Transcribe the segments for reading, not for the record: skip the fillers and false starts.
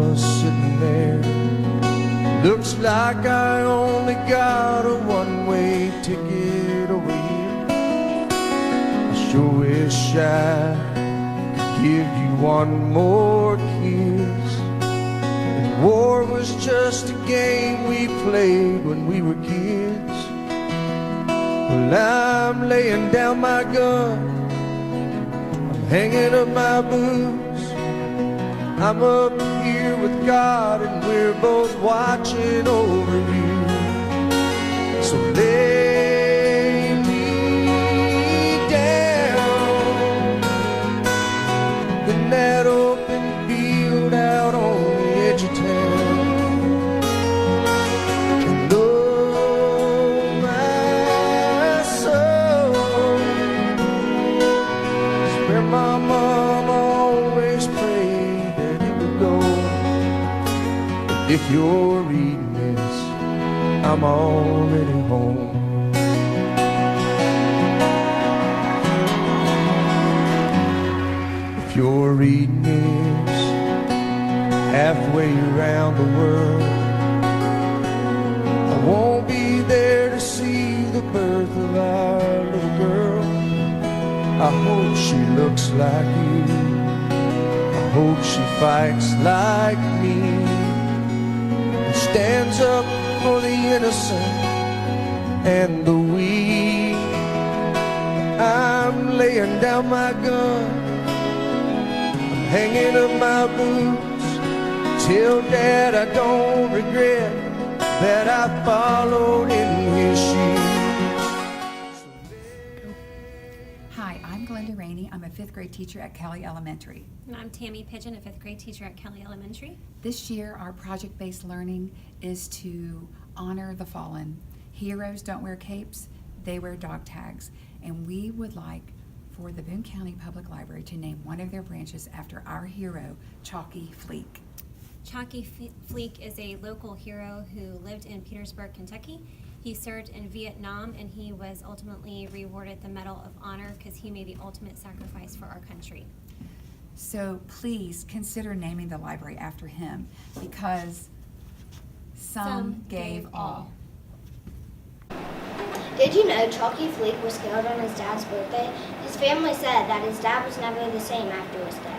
just sitting there. Looks like I only got a one-way ticket over here. I sure wish I could give you one more kiss. If war was just a game we played when we were kids. Well, I'm laying down my gun, I'm hanging up my boots. I'm up here with God and we're both watching over you. So lay me down in that open field out on the edge of town. And oh my soul, it's where my mama always prayed that it would go. But if you're reading this, I'm already home. If you're reading this halfway around the world, I won't be there to see the birth of our little girl. I hope she looks like you, I hope she fights like me, and stands up for the innocent and the weak. I'm laying down my gun, I'm hanging up my boots. Tell Dad I don't regret that I followed in his shoes. Hi, I'm Glenda Rainey. I'm a 5th grade teacher at Kelly Elementary. And I'm Tammy Pigeon, a 5th grade teacher at Kelly Elementary. This year, our project-based learning is to honor the fallen. Heroes don't wear capes, they wear dog tags. And we would like for the Boone County Public Library to name one of their branches after our hero, Chalkie Fleek. Chalkie Fleek is a local hero who lived in Petersburg, Kentucky. He served in Vietnam and he was ultimately rewarded the Medal of Honor because he made the ultimate sacrifice for our country. So please consider naming the library after him, because some gave all. Did you know Chalkie Fleek was killed on his dad's birthday? His family said that his dad was never the same after his death.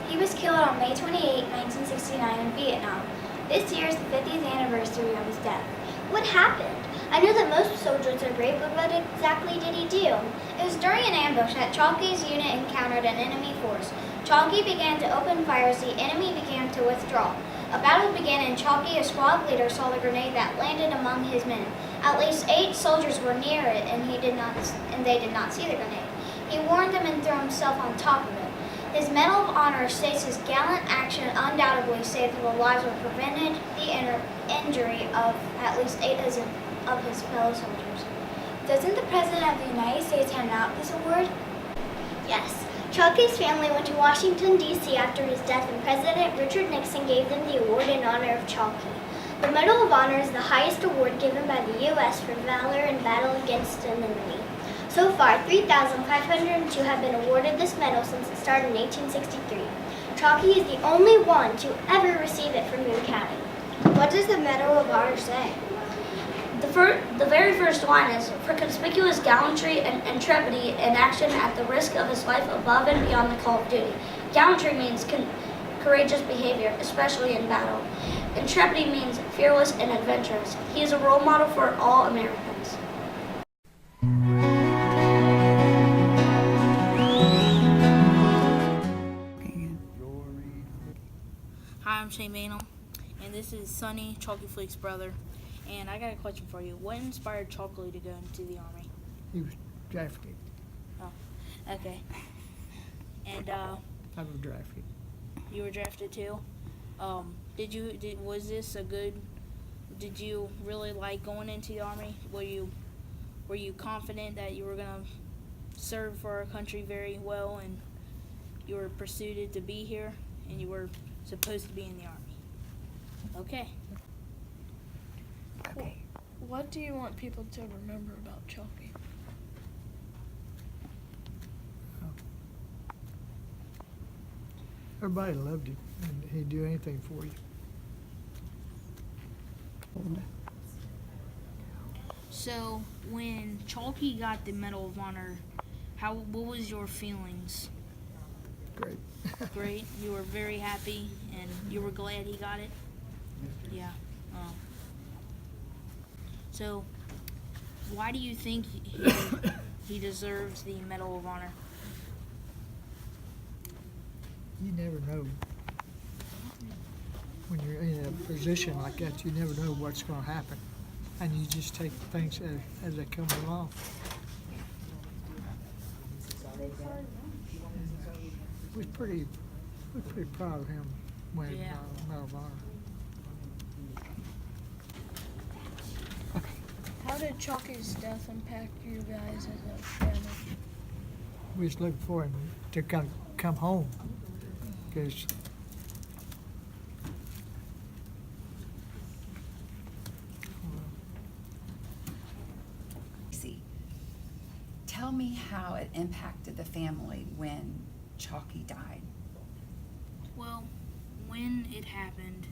He was killed on May 28, 1969 in Vietnam. This year is the 50th anniversary of his death. What happened? I know that most soldiers are brave, but what exactly did he do? It was during an ambush that Chalkie's unit encountered an enemy force. Chalkie began to open fire as the enemy began to withdraw. A battle began and Chalkie, a squad leader, saw the grenade that landed among his men. At least 8 soldiers were near it and they did not see the grenade. He warned them and threw himself on top of it. His Medal of Honor states his gallant action undoubtedly saved the lives or prevented the injury of at least 8 of his fellow soldiers. Doesn't the President of the United States hand out this award? Yes. Chalkie's family went to Washington, D.C. after his death, and President Richard Nixon gave them the award in honor of Chalkie. The Medal of Honor is the highest award given by the U.S. for valor in battle against an enemy. So far, 3,502 have been awarded this medal since it started in 1863. Chalkie is the only one to ever receive it from Boone County. What does the Medal of Honor say? The very first line is, for conspicuous gallantry and intrepidity in action at the risk of his life above and beyond the call of duty. Gallantry means courageous behavior, especially in battle. Intrepidity means fearless and adventurous. He is a role model for all Americans. Hi, I'm Shane Bainham, and this is Sonny, Chalkie Fleek's brother. And I got a question for you. What inspired Chalkie to go into the Army? He was drafted. Oh, okay. And I was drafted. you were drafted too. Did you really like going into the Army? Were you confident that you were gonna serve for our country very well, and you were pursued to be here, and you were supposed to be in the Army? Okay. Okay. What do you want people to remember about Chalkie? Everybody loved him, and he'd do anything for you. So when Chalkie got the Medal of Honor, what was your feelings? Great. Great. You were very happy, and you were glad he got it. Yeah. So why do you think he deserves the Medal of Honor? You never know. When you're in a position like that, you never know what's going to happen. And you just take things as they come along. We're pretty proud of him winning Medal of Honor. How did Chalkie's death impact you guys as a family? We was looking for him to come home, because Tell me how it impacted the family when Chalkie died. Well, when it happened,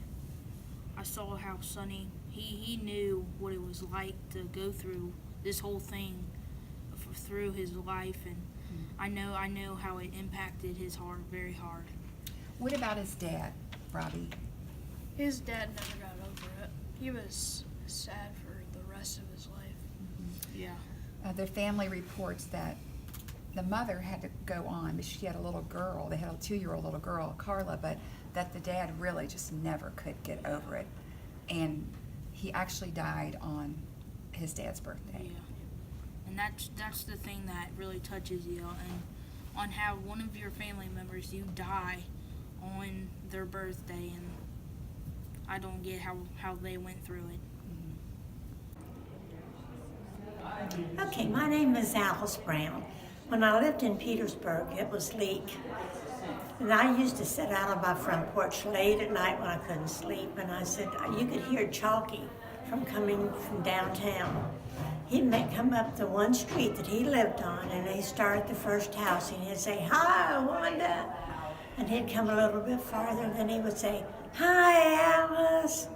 I saw how Sonny, he knew what it was like to go through this whole thing through his life, and I know how it impacted his heart very hard. What about his dad, Robbie? His dad never got over it. He was sad for the rest of his life. Yeah. The family reports that the mother had to go on, but she had a little girl. They had a 2-year-old little girl, Carla, but that the dad really just never could get over it. And he actually died on his dad's birthday. Yeah. And that's the thing that really touches you, and on how one of your family members, you die on their birthday, and I don't get how they went through it. Okay, my name is Alice Brown. When I lived in Petersburg, it was Fleek. And I used to sit out on my front porch late at night when I couldn't sleep, and I said, you could hear Chalkie from coming from downtown. He'd come up the one street that he lived on, and he'd start at the first house, and he'd say, "Hi, Wanda." And he'd come a little bit farther, and then he would say, "Hi, Alice."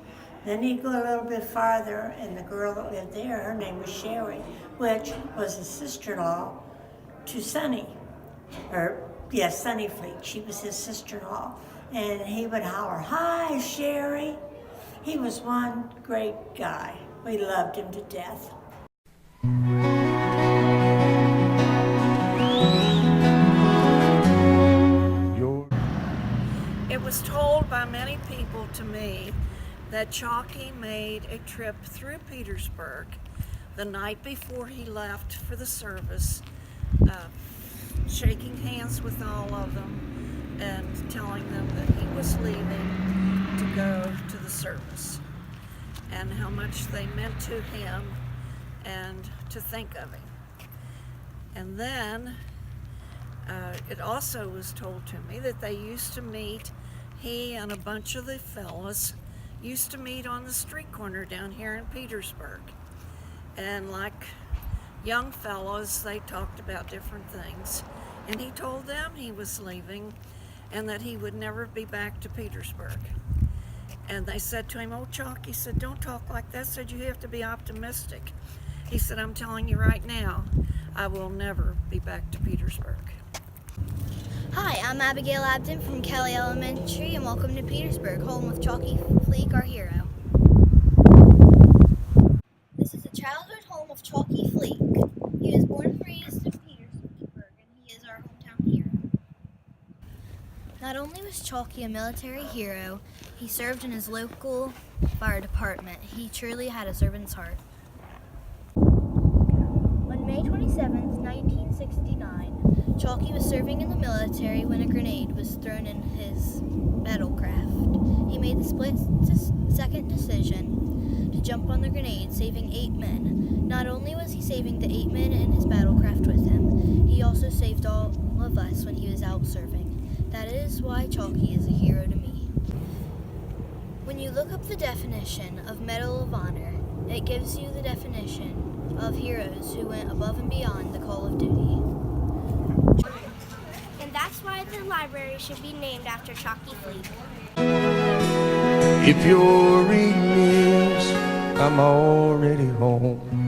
Then he'd go a little bit farther, and the girl that lived there, her name was Sherry, which was a sister-in-law to Sonny. Sonny Fleek. She was his sister-in-law. And he would holler, "Hi, Sherry." He was one great guy. We loved him to death. It was told by many people to me that Chalkie made a trip through Petersburg the night before he left for the service, shaking hands with all of them and telling them that he was leaving to go to the service, and how much they meant to him and to think of him. And then it also was told to me that they used to meet, he and a bunch of the fellas used to meet on the street corner down here in Petersburg. And like young fellows, they talked about different things. And he told them he was leaving and that he would never be back to Petersburg. And they said to him, "Oh, Chalkie," said, "don't talk like that." Said, "You have to be optimistic." He said, "I'm telling you right now, I will never be back to Petersburg." Hi, I'm Abigail Abden from Kelly Elementary, and welcome to Petersburg, home of Chalkie Fleek, our hero. This is the childhood home of Chalkie Fleek. He was born and raised in Petersburg, and he is our hometown hero. Not only was Chalkie a military hero, he served in his local fire department. He truly had a servant's heart. On May 27th, 1969, Chalkie was serving in the military when a grenade was thrown in his battlecraft. He made the split-second decision to jump on the grenade, saving 8 men. Not only was he saving the 8 men in his battlecraft with him, he also saved all of us when he was out serving. That is why Chalkie is a hero to me. When you look up the definition of Medal of Honor, it gives you the definition of heroes who went above and beyond the call of duty. In that's why the library should be named after Chalkie Fleek. If you're reading this, I'm already home.